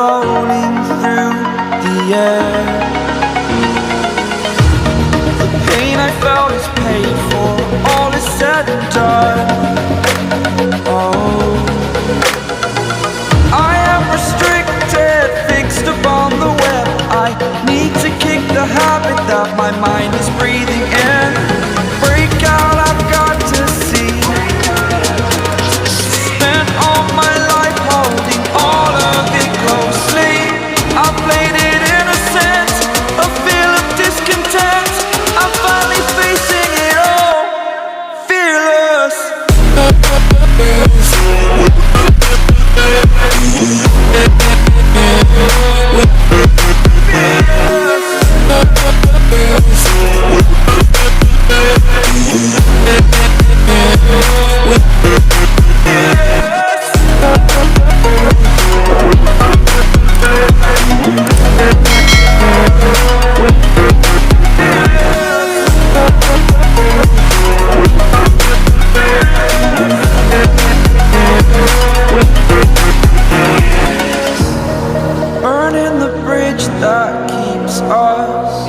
floating through the air. The pain I felt is paid for, all is said and done. Oh, I am restricted, fixed upon the web. I need to kick the habit that my mind is breathing in. Break out, I've got to see. Spent all my life holding all of it closely. I played it innocent, a feel of discontent. I'm finally facing it all, fearless. Burning the bridge that keeps us.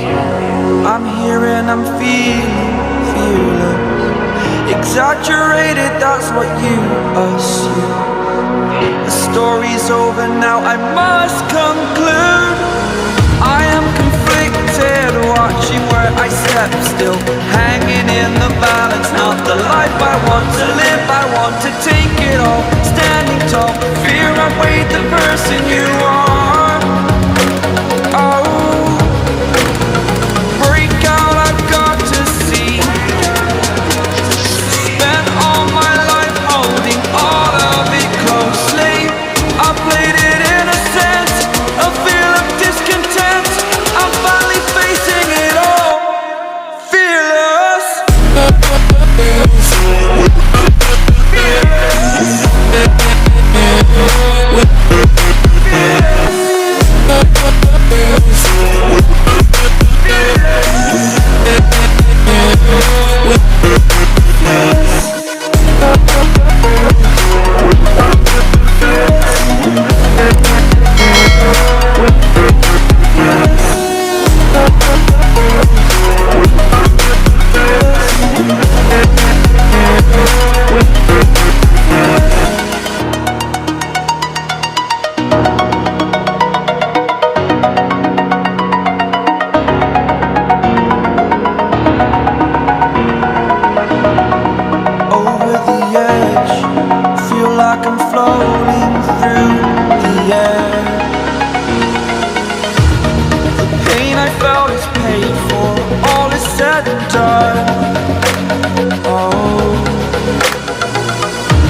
I'm here and I'm feeling fearless. Exaggerated, that's what you assume. The story's over now, I must conclude. I am conflicted, watching where I step still, hanging in the balance. Not the life I want to live, I want to take it all. Standing tall, fear I weighed the person you are. Oh, break out, I've got to see. Spent all my life holding all of it closely. I played it innocent, a feel of discontent. I'm finally facing it all, fearless. I'm floating through the air. The pain I felt is paid for, all is said and done. Oh,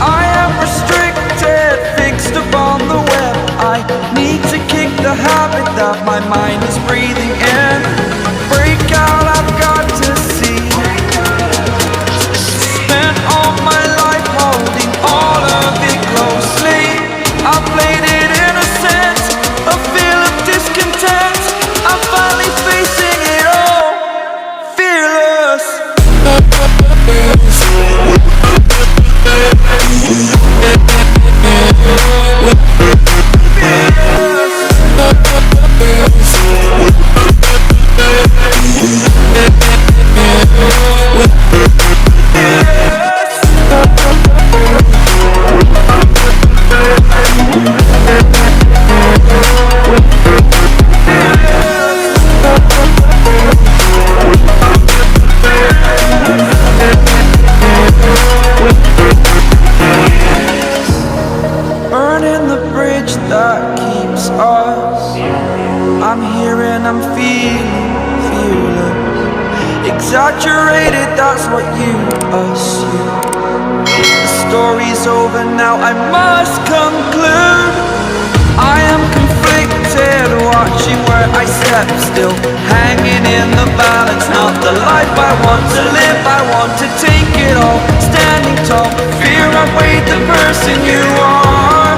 I am restricted, fixed upon the web. I need to kick the habit that my mind is breathing in. Break out, I've got to see. Spent all my life holding all of it closely. I played it innocent, a feel of discontent. I'm finally facing it all, fearless. Burning the bridge that keeps us. I'm here and I'm feeling fearless. Exaggerated, that's what you assume. The story's over now, I must conclude. I am conflicted, watching where I step still, hanging in the balance. Not the life I want to live, I want to take it all. Standing tall, fear I weighed the person you are.